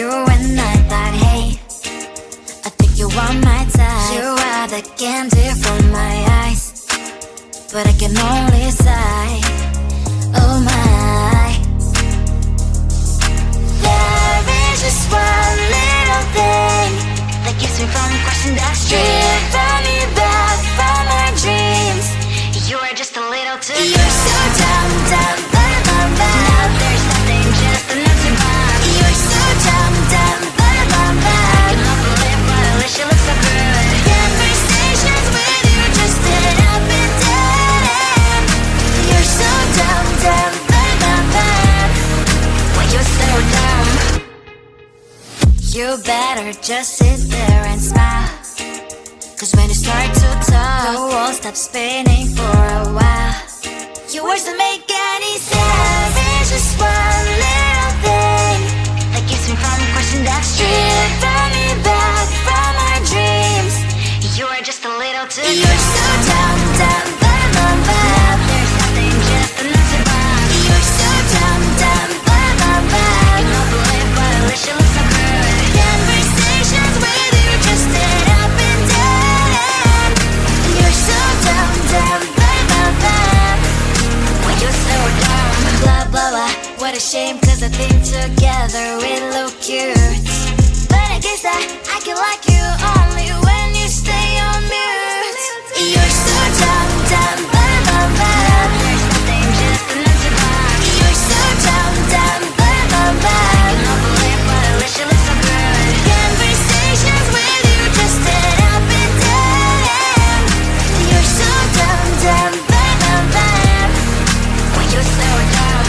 you and I thought, hey, I think you are my type. You are the candy from my eyes, but I can only sigh, oh my. There is just one little thing that keeps me from crossing that street, drive me back from my dreams. You are just a little too good. You're so dumb, dumb, bum, bum, bum. Now there's nothing, just enough to buy. You're so dumb, dumb, bum, bum, bum. I cannot believe what I wish you look so good. Conversations with you just end up in dead. You're so dumb, dumb, bum, bum, bum. Why you so dumb? You better just sit there and smile, 'cause when you start to talk, the world stops spinning for a while. Your words don't make any sense. There's just one little thing that keeps me from crossing that street, drive me back from our dreams. You are just a little too good. You're so dumb, dumb, bum, bum, bum. There's nothing, just enough to buy. You're so dumb, dumb, bum, bum, bum. I cannot believe what I wish you look so good. Conversations with you just end up in dead. You're so dumb, dumb, bum, bum, bum. Why you so dumb? Blah, blah, blah. What a shame, 'cause I think together we look cute. But I guess that I can like you only when you stay on mute. You're so dumb, dumb, bum, bum, bum. There's nothing, just enough to buy. You're so dumb, dumb, bum, bum, bum. I cannot believe what I wish you look so good. Conversations with you just end up in dead. You're so dumb, dumb, bum, bum, bum. Why you so dumb?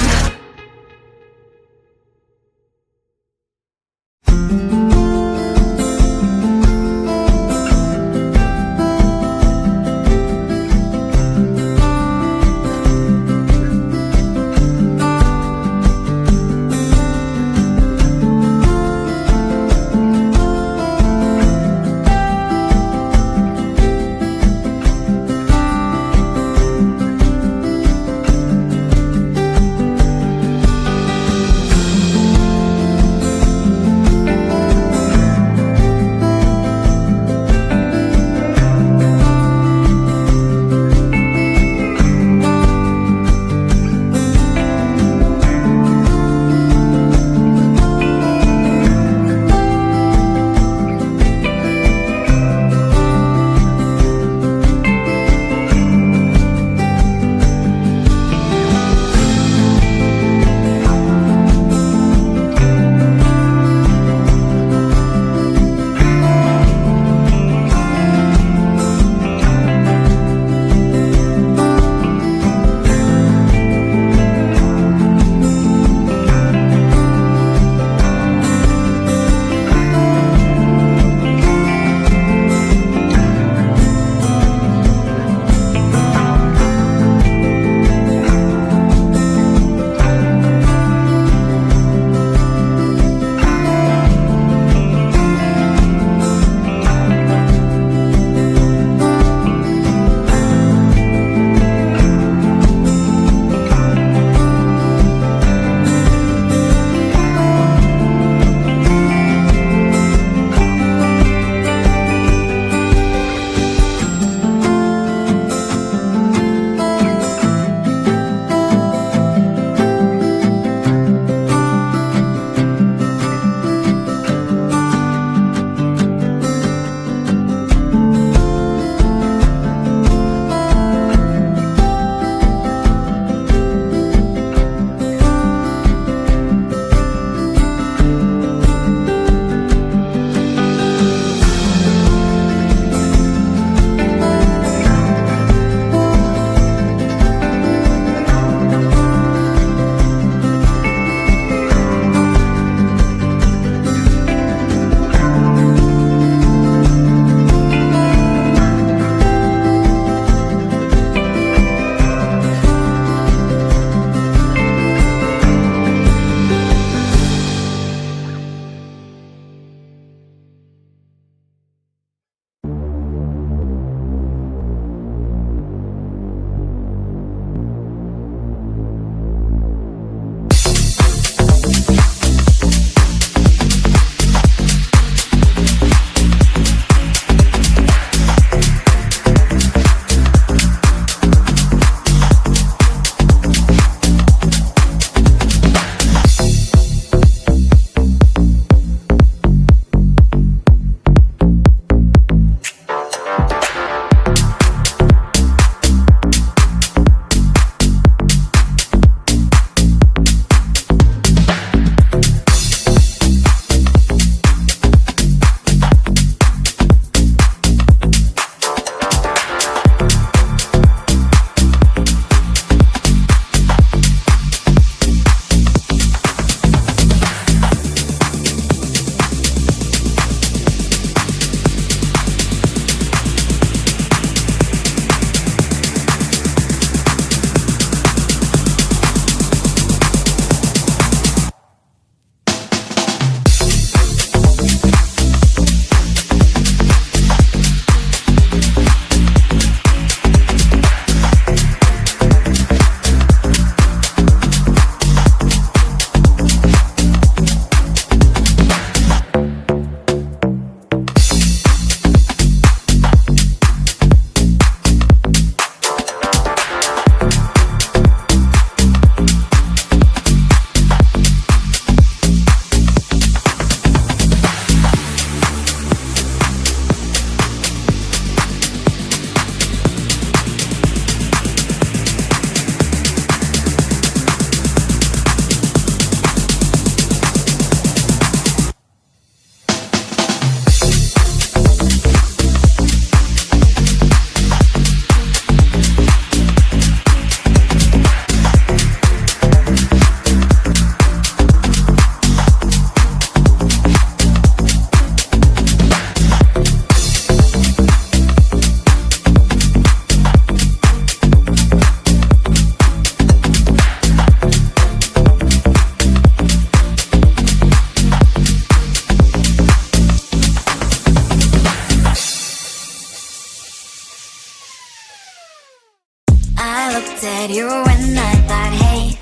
I looked at you and I thought, hey,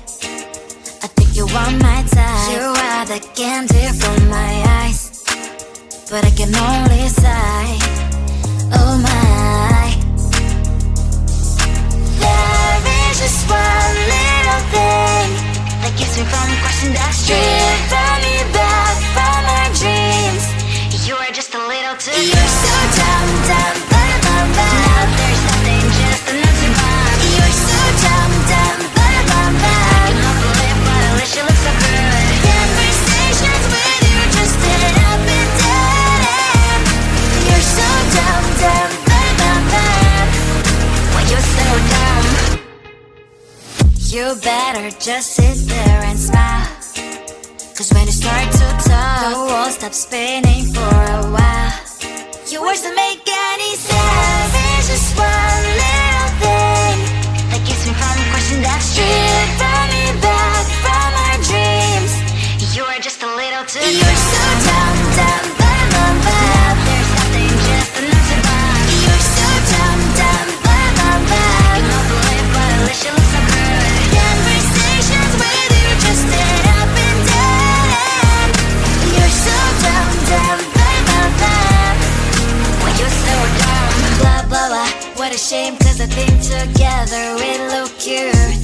I think you are my type. You are the candy from my eyes, but I can only sigh, oh my. There is just one little thing that keeps me from crossing that street. Drive me back from my dreams. You are just a little too good. You're so dumb, dumb, bum, bum, bum. Now there's nothing, just enough to bomb. You're so dumb, dumb, bum, bum, bum. I can off the lip, but at least you look so good. Conversations with you just end up in dead end. You're so dumb, dumb, bum, bum, bum. Why you're so dumb? You better just sit there and smile, 'cause when you start to talk, the world stops spinning for a while. Your words don't make any sense. There's just one little thing that keeps me from crossing that street. Bring me back from our dreams. You are just a little too good. You're so dumb, dumb, bum, bum, bum. Now there's nothing, just enough to bomb. You're so dumb, dumb, bum, bum, bum. You know the lip, but at least you look so good. Conversations with you just end up in dead end. You're so dumb, dumb, bum, bum, bum. Why you're so dumb? Blah, blah, blah. What a shame, 'cause I think together we look cute.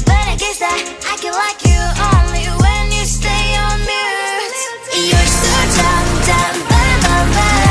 But I guess that I can like you only when you stay on mute. You're so dumb, dumb, bum, bum, bum.